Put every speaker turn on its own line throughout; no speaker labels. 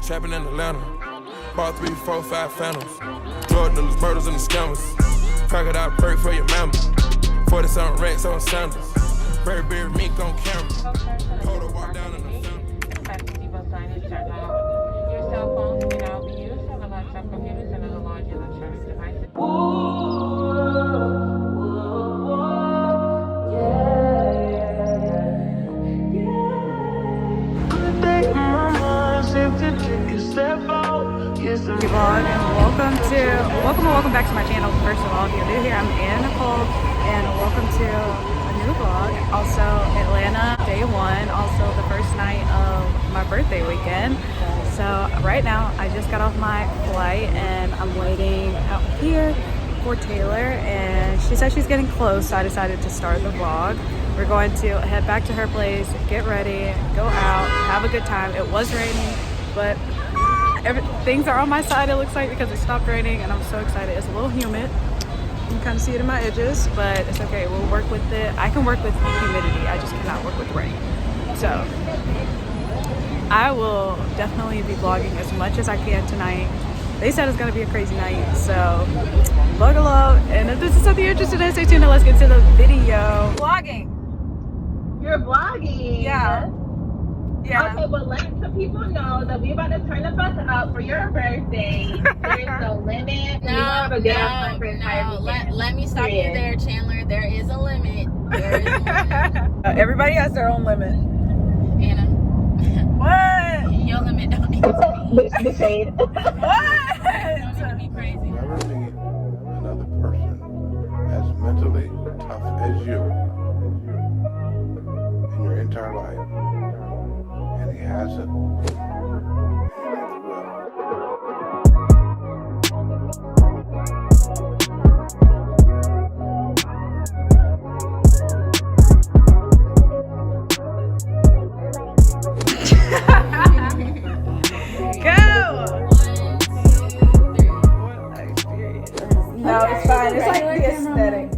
trapping in Atlanta. Bought 3, 4, 5 phantoms. Drug dealers, murders, and the scammers. Crocodile perk for your mama. 40-something racks on sandals. Very beard mink on camera. Hold her walk down in the family.
Your cell phones can now be used as a laptop computers and other large electronic devices.
Vlog and welcome back to my channel. First of all, if you're new here, I'm Nicole, and welcome to a new vlog. Also, Atlanta day 1, also the first night of my birthday weekend. So right now, I just got off my flight and I'm waiting out here for Taylor, and she said she's getting close, so I decided to start the vlog. We're going to head back to her place, get ready, go out, have a good time. It was raining, but things are on my side, it looks like, because it stopped raining, and I'm so excited. It's a little humid. You can kind of see it in my edges, but it's okay. We'll work with it. I can work with humidity. I just cannot work with rain. So I will definitely be vlogging as much as I can tonight. They said it's going to be a crazy night, so buckle up. And if this is something you're interested in, stay tuned and let's get to the video. Vlogging.
You're vlogging?
Yeah. Yeah.
Okay, well, let some people know that we're about to turn the fuck up for your birthday. There is no limit.
Let me stop you there, Chandler. There is a limit. There is a limit.
Everybody has their own limit.
Anna.
What?
Your limit don't need to be.
The shade.
What?
Don't need to be crazy.
Never meet another person as mentally tough as you in your entire life. And he hasn't. And he never will.
No, it's fine. It's like the aesthetic.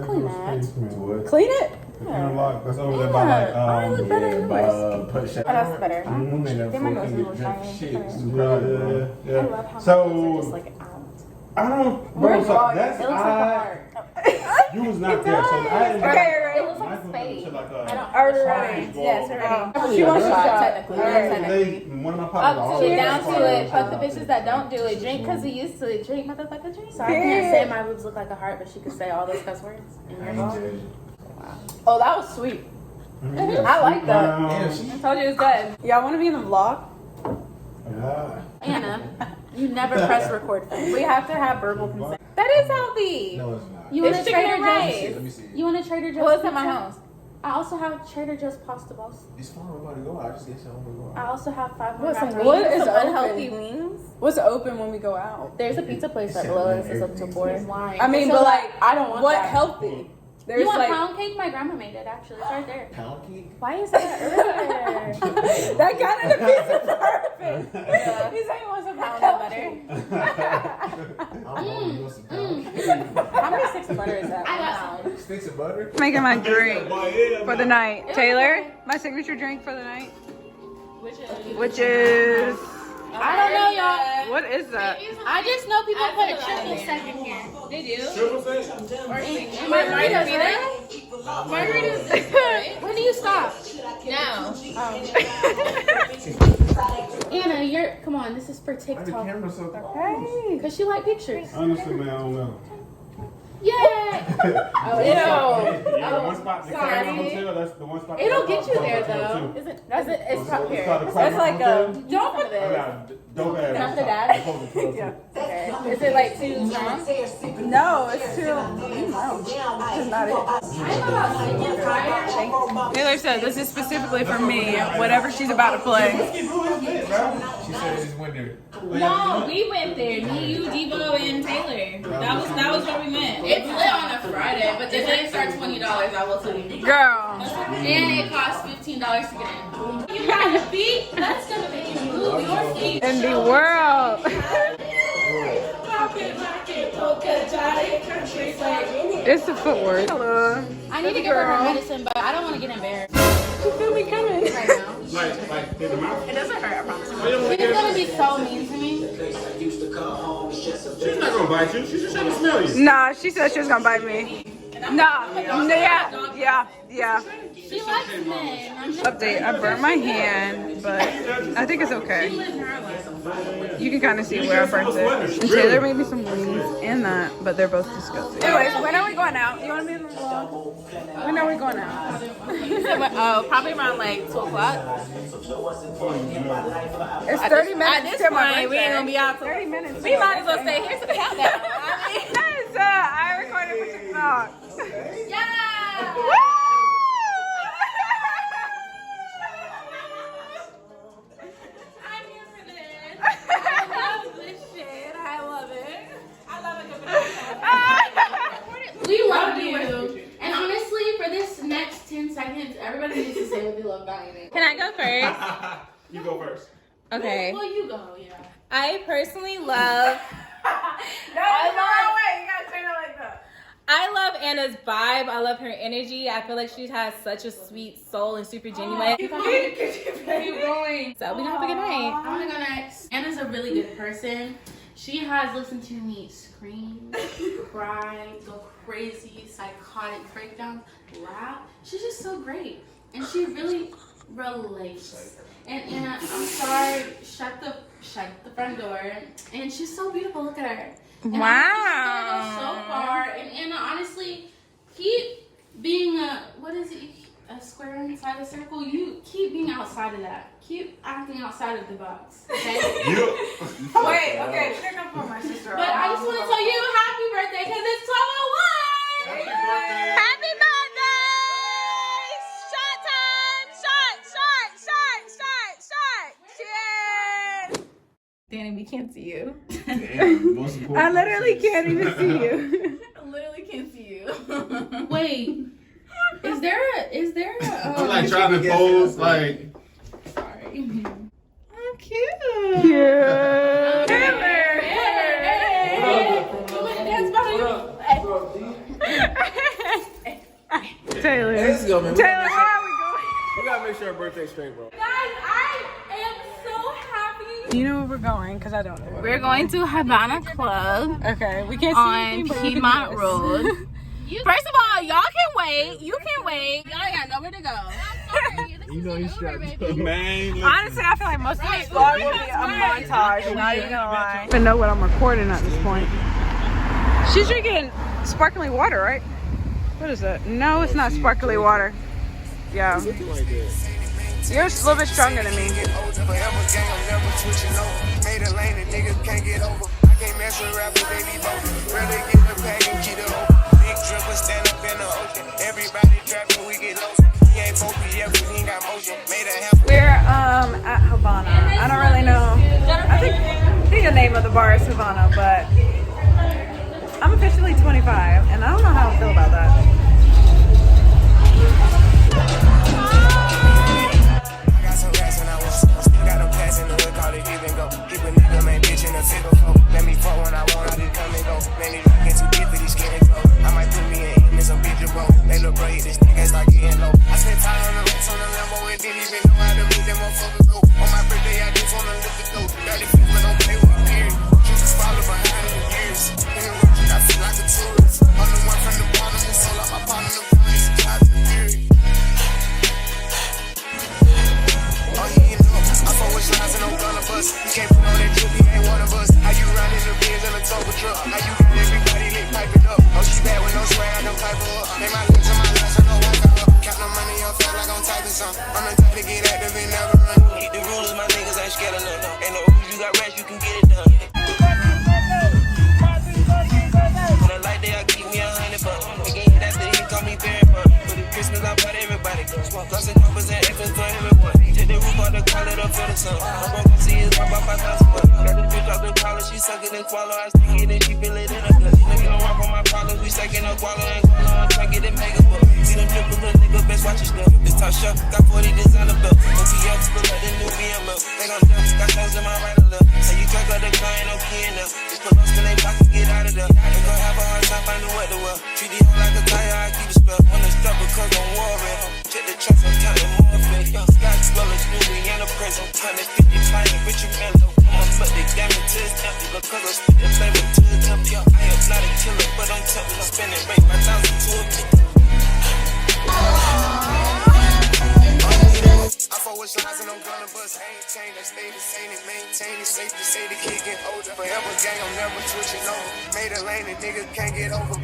Clean that.
Clean it?
The interlock that's over there by like
That's better.
They
might go through shit.
Yeah. So I don't bro, so that's
It looks like a heart.
you was not there, so I didn't
It looks like a spade.
Alright.
Yes, already.
She wants a shot.
Technically.
They, one of my pockets
Up to it, down to it. Fuck the bitches that don't do it. Drink because we used to drink, motherfucker, drink. So I can't say my boobs look like a heart, but she could say all those cuss words in your mouth.
Oh, that was sweet. I like that.
I
I told you it was good. Y'all want to be in the vlog?
Anna, you never press record.
We have to have verbal consent.
That is healthy.
No, it's not.
You want
It's
a Trader
chicken and rice.
Joe's?
Let me see.
You want a Trader Joe's?
Well, it's at
pizza?
my house.
I also have Trader Joe's pasta balls.
It's fine. We're about to go out. I just guess I want to go
I
out.
also have 5 more.
What's
macaroni.
what is
Some
open?
unhealthy wings.
What's open when we go out?
There's a pizza place right below us. It's up to 4. Why?
I mean,
So,
but like,
I don't want
what
that.
healthy? There's
You want
like
pound cake? My grandma made it actually. It's right there.
Pound cake?
Why you say that earlier?
that kind of defeats the purpose.
Yeah.
He's saying he wants a pound
Pound
of
butter.
I don't know. You want some pound cake?
How many sticks of butter is that?
I got
Pound.
Sticks of butter?
Making my drink for the night. Taylor, my signature drink for the night. Which is
I don't know, y'all.
what is that?
I just know people put a triple second here. Did you? Margaritas, right? Margaritas this way. When do you stop? Now. Anna, you're come on. This is for
Why the
TikTok.
camera so
Hey.
Cause she like pictures.
Honestly, man, I don't know.
Yeah.
Yeah, the one spot, the
sorry.
Camera Hotel, that's the one spot.
It'll get you there
Hotel,
though.
too.
Is it? That's it. It's top
It's
here.
called the
That's
Camera
like
Hotel.
a
Don't put
I
this.
got dope ass.
Not the
rooftop.
dash?
It's close to 12,
Yeah.
too.
Okay. Is it like too strong?
No, it's too. No, it's not it. Taylor said this is specifically for me. Whatever she's about to play.
Who is lit, bro? She said it's winter.
No, we went there. Me, you, Devo, and Taylor. That was what we meant. It's lit on a Friday, but the drinks are $20. I will tell you.
Girl.
And it costs $15 to get in. You got your feet? That's gonna make you move your feet.
In the world. It's the footwork. Hello.
I need to give her her medicine, but I don't want to get embarrassed.
You feel me coming?
Right now.
Like gonna bite you. She's just trying to smell you.
Nah, she said she was gonna bite me. Nah, yeah.
She likes men.
Update, I burnt my hand, but I think it's okay. You can kind of see where I burnt it. And Taylor made me some wings and that, but they're both disgusting. Anyways, when are we going out? You want to be in the vlog? When are we going out?
Oh, probably around like 2 o'clock.
It's 30 minutes.
At this point, we ain't gonna be out till
30 minutes.
We might as well stay here to the countdown.
Yes, I recorded for TikTok.
Yeah!
Woo!
I'm here for this. I love this shit. I love it. I love it. We love you. And honestly, for this next 10 seconds, everybody needs to say what they love about you.
Can I go first?
You go first.
Okay.
Well, you go, yeah.
I personally love. I love Anna's vibe. I love her energy. I feel like she has such a sweet soul and super genuine.
Keep going.
So we gonna have a good night.
I want to go next. Anna's a really good person. She has listened to me scream, cry, go crazy, psychotic breakdowns, laugh. She's just so great. And she really relates. And Anna, I'm sorry, shut the front door. And she's so beautiful. Look at her. And
Wow.
She's gonna go so far. And Anna, honestly, keep being a square inside a circle. You keep being outside of that. Keep acting outside of the box. Okay?
Wait, okay, check up on my sister.
But I just want to tell you happy birthday because it's 12:01.
Happy birthday.
Happy birthday! Shot time! Shot! Cheers! Danny, we can't see you.
Damn, most important.
I literally can't even see you.
I literally can't see you.
Wait, is there a
I'm like trying to pose like.
sorry.
Oh, cute.
Yeah. Taylor.
Let's go, man.
Taylor, where are we going?
We gotta make sure our birthday's straight, bro.
Guys, I am so happy.
You know where we're going, because I don't know.
We're going to Havana Club
Okay, we can't see
on
anything, but we can
Piedmont
do this.
Road. First of all, y'all can wait. You can wait. Y'all ain't got nowhere to go.
You know he's strapped up.
Man,
Honestly, I feel like most of this vlog will be a montage. I'm not even gonna lie. I don't even know what I'm recording at this point. She's drinking sparkling water, right? What is it? No, it's not sparkling water. Yeah. You're a little bit stronger than me. We're at Havana. I don't really know. I think the name of the bar is Havana, but I'm officially 25, and I don't know how I feel about that.
But they damn it to his empty because I'm spitting flavor to the temp, yo.
push lines and I'm gonna bust. Ain't changed, I stay the same and maintain it. Safe to say the kid get older. Forever gang, I'm never switching over. Made a lane and nigga can't get over.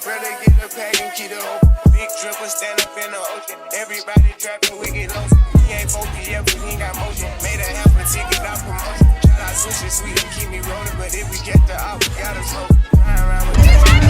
Brother get the pack and keep it open. Big dripper stand up in the ocean. Everybody trapping, we get lost. He ain't focused yet, but he ain't got motion. Made a half a ticket out promotion. Shout out sushi sweet and keep me rolling. But if we get the op, we gotta smoke. Flying around with